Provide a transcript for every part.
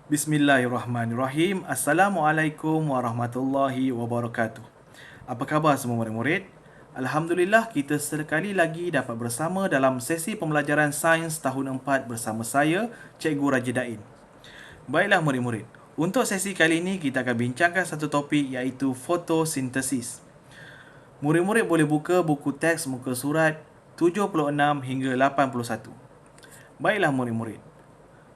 Bismillahirrahmanirrahim. Assalamualaikum warahmatullahi wabarakatuh. Apa khabar semua murid-murid? Alhamdulillah kita sekali lagi dapat bersama dalam sesi pembelajaran sains tahun 4 bersama saya, Cikgu Raja Dain. Baiklah murid-murid, untuk sesi kali ini kita akan bincangkan satu topik iaitu fotosintesis. Murid-murid boleh buka buku teks muka surat 76 hingga 81. Baiklah murid-murid,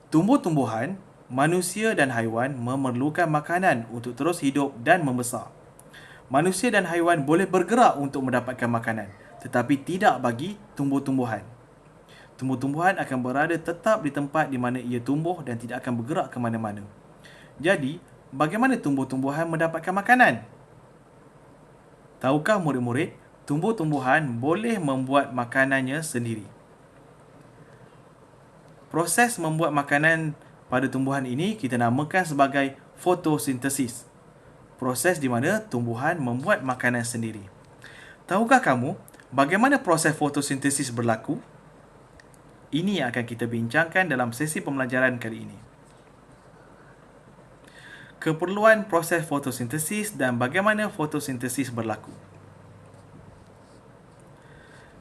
tumbuh-tumbuhan, manusia dan haiwan memerlukan makanan untuk terus hidup dan membesar. Manusia dan haiwan boleh bergerak untuk mendapatkan makanan, tetapi tidak bagi tumbuh-tumbuhan. Tumbuh-tumbuhan akan berada tetap di tempat di mana ia tumbuh dan tidak akan bergerak ke mana-mana. Jadi, bagaimana tumbuh-tumbuhan mendapatkan makanan? Tahukah murid-murid, tumbuh-tumbuhan boleh membuat makanannya sendiri. Proses membuat makanan pada tumbuhan ini kita namakan sebagai fotosintesis. Proses di mana tumbuhan membuat makanan sendiri. Tahukah kamu bagaimana proses fotosintesis berlaku? Ini yang akan kita bincangkan dalam sesi pembelajaran kali ini. Keperluan proses fotosintesis dan bagaimana fotosintesis berlaku.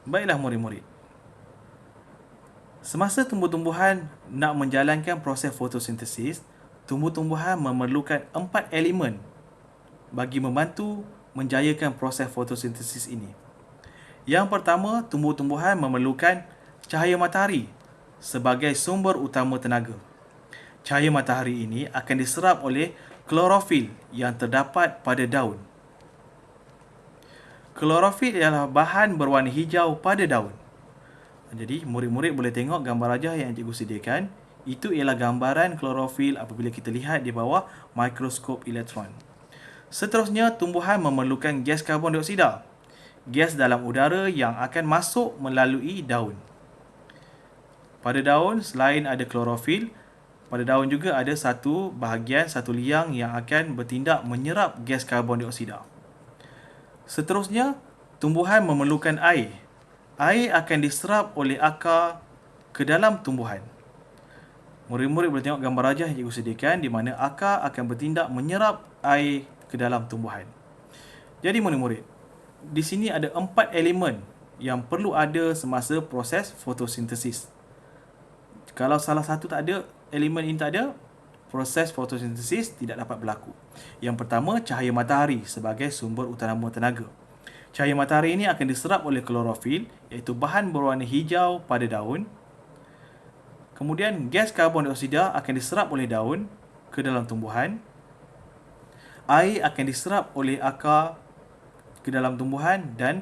Baiklah murid-murid. Semasa tumbuh-tumbuhan nak menjalankan proses fotosintesis, tumbuh-tumbuhan memerlukan 4 elemen bagi membantu menjayakan proses fotosintesis ini. Yang pertama, tumbuh-tumbuhan memerlukan cahaya matahari sebagai sumber utama tenaga. Cahaya matahari ini akan diserap oleh klorofil yang terdapat pada daun. Klorofil ialah bahan berwarna hijau pada daun. Jadi, murid-murid boleh tengok gambar rajah yang cikgu sediakan. Itu ialah gambaran klorofil apabila kita lihat di bawah mikroskop elektron. Seterusnya, tumbuhan memerlukan gas karbon dioksida. Gas dalam udara yang akan masuk melalui daun. Pada daun, selain ada klorofil, pada daun juga ada satu bahagian, satu liang yang akan bertindak menyerap gas karbon dioksida. Seterusnya, tumbuhan memerlukan air. Air akan diserap oleh akar ke dalam tumbuhan. Murid-murid boleh tengok gambar rajah yang cikgu sediakan di mana akar akan bertindak menyerap air ke dalam tumbuhan. Jadi murid-murid, di sini ada 4 elemen yang perlu ada semasa proses fotosintesis. Kalau salah satu tak ada, elemen ini tak ada, proses fotosintesis tidak dapat berlaku. Yang pertama, cahaya matahari sebagai sumber utama tenaga. Cahaya matahari ini akan diserap oleh klorofil, iaitu bahan berwarna hijau pada daun. Kemudian, gas karbon dioksida akan diserap oleh daun ke dalam tumbuhan. Air akan diserap oleh akar ke dalam tumbuhan dan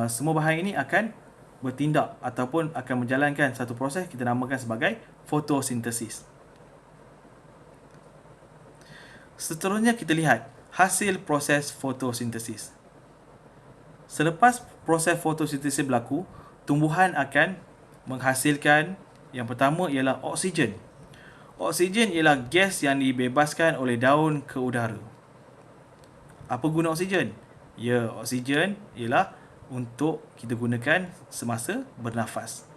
semua bahan ini akan bertindak ataupun akan menjalankan satu proses kita namakan sebagai fotosintesis. Seterusnya kita lihat hasil proses fotosintesis. Selepas proses fotosintesis berlaku, tumbuhan akan menghasilkan yang pertama ialah oksigen. Oksigen ialah gas yang dibebaskan oleh daun ke udara. Apa guna oksigen? Ya, oksigen ialah untuk kita gunakan semasa bernafas.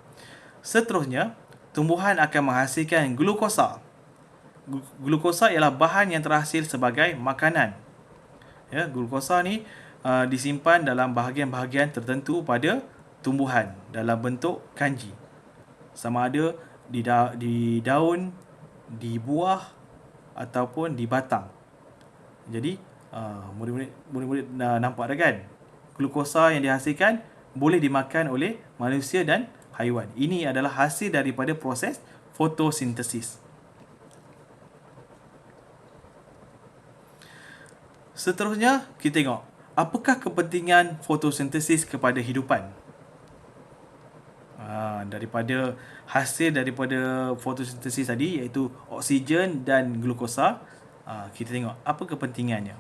Seterusnya, tumbuhan akan menghasilkan glukosa. Glukosa ialah bahan yang terhasil sebagai makanan. Ya, glukosa ni disimpan dalam bahagian-bahagian tertentu pada tumbuhan dalam bentuk kanji. Sama ada di daun, di buah ataupun di batang. Jadi, murid-murid nampak dah kan? Glukosa yang dihasilkan boleh dimakan oleh manusia dan haiwan. Ini adalah hasil daripada proses fotosintesis. Seterusnya, kita tengok apakah kepentingan fotosintesis kepada hidupan? Daripada hasil daripada fotosintesis tadi iaitu oksigen dan glukosa, kita tengok apa kepentingannya.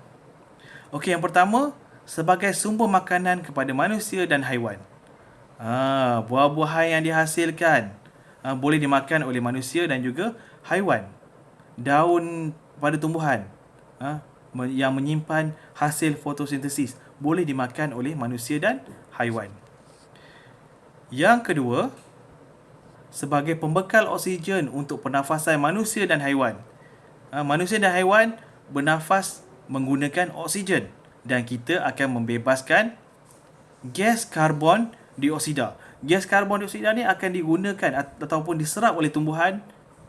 Okey, yang pertama, sebagai sumber makanan kepada manusia dan haiwan. Buah-buahan yang dihasilkan boleh dimakan oleh manusia dan juga haiwan. Daun pada tumbuhan yang menyimpan hasil fotosintesis boleh dimakan oleh manusia dan haiwan. Yang kedua, sebagai pembekal oksigen untuk pernafasan manusia dan haiwan. Manusia dan haiwan bernafas menggunakan oksigen dan kita akan membebaskan gas karbon dioksida. Gas karbon dioksida ni akan digunakan ataupun diserap oleh tumbuhan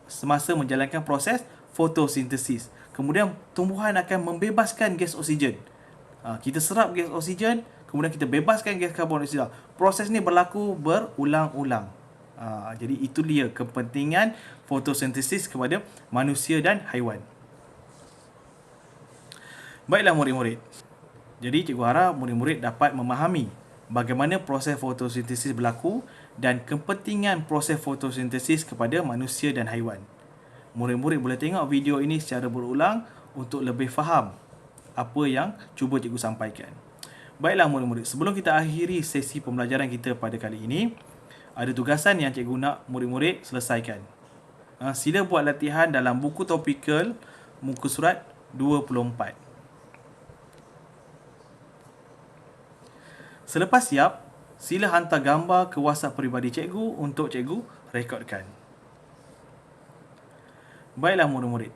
semasa menjalankan proses fotosintesis. Kemudian tumbuhan akan membebaskan gas oksigen. Kita serap gas oksigen, kemudian kita bebaskan gas karbon dioksida. Proses ni berlaku berulang-ulang. Jadi itu dia kepentingan fotosintesis kepada manusia dan haiwan. Baiklah murid-murid. Jadi cikgu harap murid-murid dapat memahami bagaimana proses fotosintesis berlaku dan kepentingan proses fotosintesis kepada manusia dan haiwan. Murid-murid boleh tengok video ini secara berulang untuk lebih faham apa yang cuba cikgu sampaikan. Baiklah murid-murid, sebelum kita akhiri sesi pembelajaran kita pada kali ini, ada tugasan yang cikgu nak murid-murid selesaikan. Sila buat latihan dalam buku topikal muka surat 24. Selepas siap, sila hantar gambar ke WhatsApp peribadi cikgu untuk cikgu rekodkan. Baiklah murid-murid,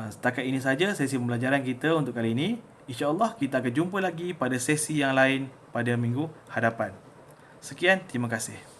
setakat ini saja sesi pembelajaran kita untuk kali ini. InsyaAllah kita akan jumpa lagi pada sesi yang lain pada minggu hadapan. Sekian, terima kasih.